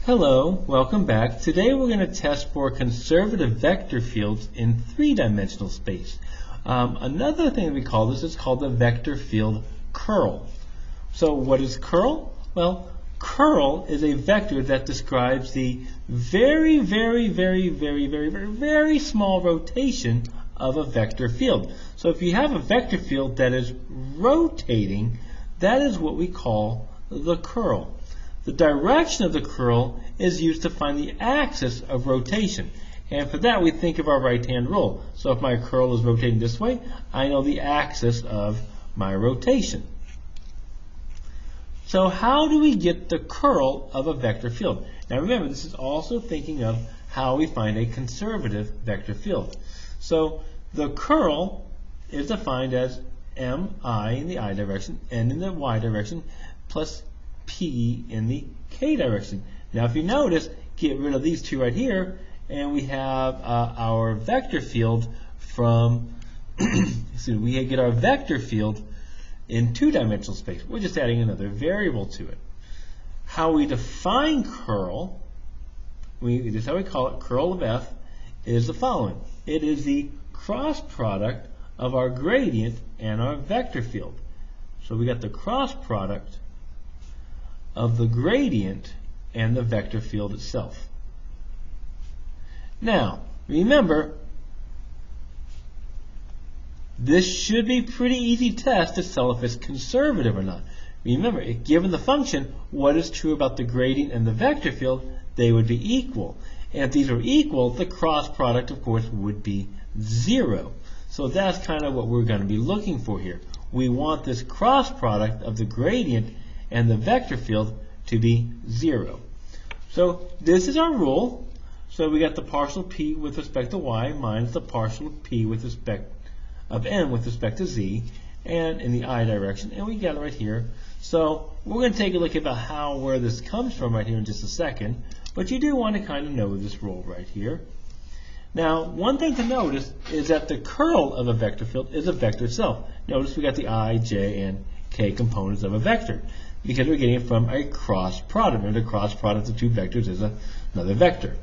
Hello, welcome back. Today we're going to test for conservative vector fields in three-dimensional space. Another thing we call this is called the vector field curl. So what is curl? Well, curl is a vector that describes the very small rotation of a vector field. So if you have a vector field that is rotating, that is what we call the curl. The direction of the curl is used to find the axis of rotation. And for that, we think of our right-hand rule. So if my curl is rotating this way, I know the axis of my rotation. So how do we get the curl of a vector field? Now remember, this is also thinking of how we find a conservative vector field. So the curl is defined as mi in the I direction, n in the y direction, plus p in the k direction. Now if you notice, get rid of these two right here, and we have our vector field from, we get our vector field in two-dimensional space. We're just adding another variable to it. How we define curl, this is how we call it, curl of f, is the following. It is the cross product of our gradient and our vector field. So we got the cross product of the gradient and the vector field itself. Now, remember, this should be a pretty easy test to tell if it's conservative or not. Remember, given the function, what is true about the gradient and the vector field, they would be equal. And if these are equal, the cross product, of course, would be 0. So that's kind of what we're going to be looking for here. We want this cross product of the gradient and the vector field to be 0. So this is our rule. So we got the partial p with respect to y minus the partial p with respect of n with respect to z, and in the I direction, and we got it right here. So we're going to take a look at where this comes from right here in just a second, but you do want to kind of know this rule right here. Now, one thing to notice is that the curl of a vector field is a vector itself. Notice we got the I, j, and k components of a vector, because we're getting it from a cross product, and the cross product of two vectors is another vector.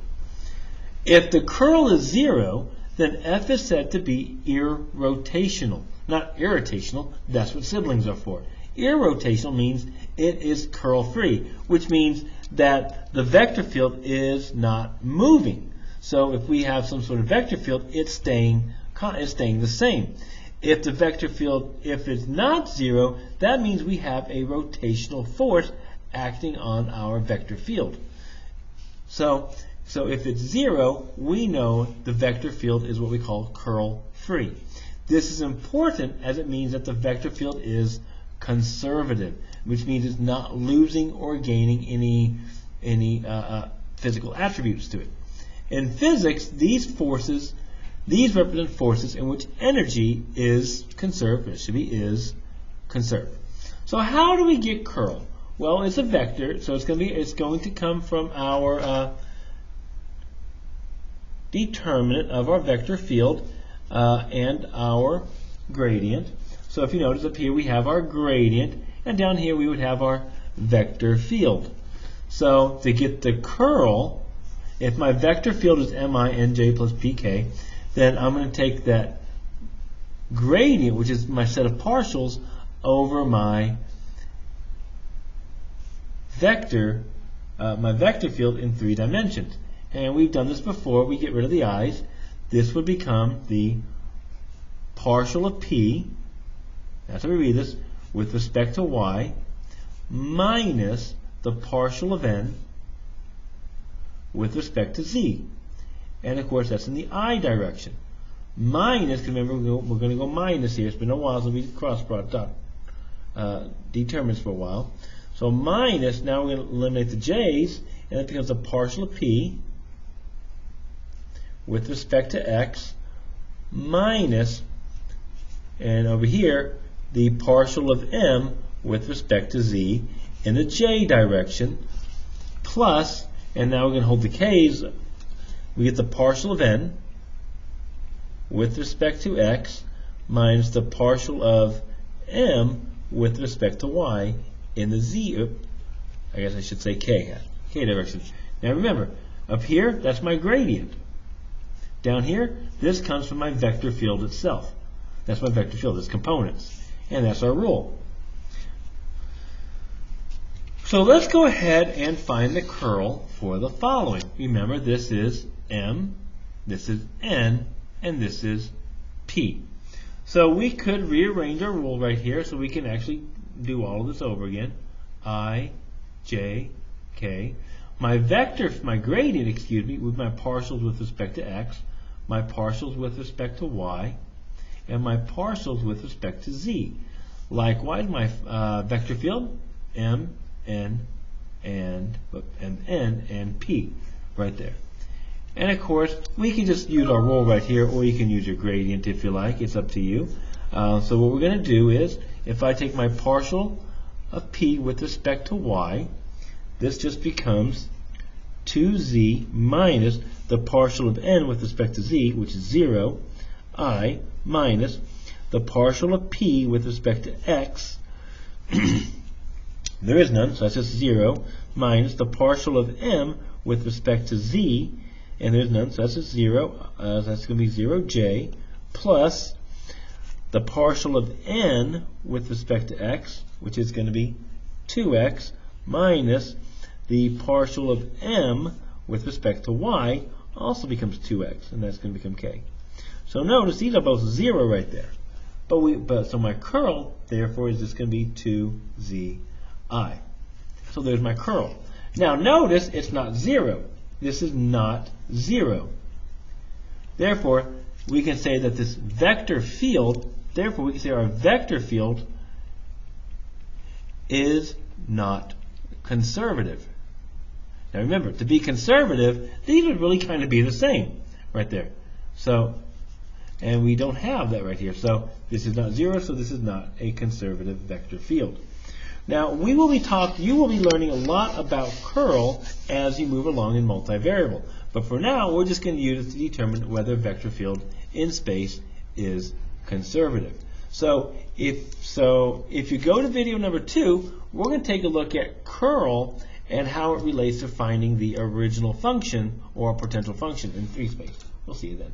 If the curl is 0, then f is said to be irrotational. Not irrotational, that's what siblings are for. Irrotational means it is curl-free, which means that the vector field is not moving. So if we have some sort of vector field, it's staying the same. If the vector field, if it's not 0, that means we have a rotational force acting on our vector field. So if it's 0, we know the vector field is what we call curl-free. This is important as it means that the vector field is conservative, which means it's not losing or gaining any physical attributes to it. In physics, these represent forces in which energy is conserved, or it should be is conserved. So how do we get curl? Well, it's a vector, so it's going to come from our determinant of our vector field and our gradient. So if you notice up here we have our gradient, and down here we would have our vector field. So to get the curl, if my vector field is mi nj plus pk, then I'm going to take that gradient, which is my set of partials, over my vector field in 3 dimensions. And we've done this before. We get rid of the i's. This would become the partial of p, that's how we read this, with respect to y, minus the partial of n with respect to z. And of course that's in the I direction. Minus, because remember we're going to go minus here. It's been a while since we cross product determinants for a while. So minus, now we're going to eliminate the j's, and it becomes a partial of p with respect to x minus, and over here, the partial of m with respect to z in the j direction, plus, and now we're going to hold the k's, we get the partial of n with respect to x minus the partial of m with respect to y in the z, I guess I should say k direction. Now remember, up here, that's my gradient. Down here, this comes from my vector field itself. That's my vector field, its components. And that's our rule. So let's go ahead and find the curl for the following. Remember, this is M, this is N, and this is P. So we could rearrange our rule right here so we can actually do all of this over again. I, J, K. My gradient, with my partials with respect to X, my partials with respect to Y, and my partials with respect to Z. Likewise, my vector field, M, N, and P, right there. And of course, we can just use our rule right here, or you can use your gradient if you like. It's up to you. So what we're going to do is, if I take my partial of P with respect to Y, this just becomes 2Z minus the partial of N with respect to Z, which is 0, I, minus the partial of P with respect to X, there is none, so that's just 0, minus the partial of M with respect to Z, and there's none, so that's just 0, that's going to be 0J, plus the partial of N with respect to X, which is going to be 2X, minus the partial of M with respect to Y, also becomes 2X, and that's going to become K. So notice these are both 0 right there. So my curl, therefore, is just going to be 2ZI. So there's my curl. Now notice it's not 0. This is not 0. Therefore, we can say that this vector field, therefore we can say our vector field is not conservative. Now remember, to be conservative, these would really kind of be the same right there. So, and we don't have that right here. So this is not 0, so this is not a conservative vector field. Now you will be learning a lot about curl as you move along in multivariable. But for now, we're just going to use it to determine whether a vector field in space is conservative. So if you go to video number 2, we're going to take a look at curl and how it relates to finding the original function or potential function in 3 space. We'll see you then.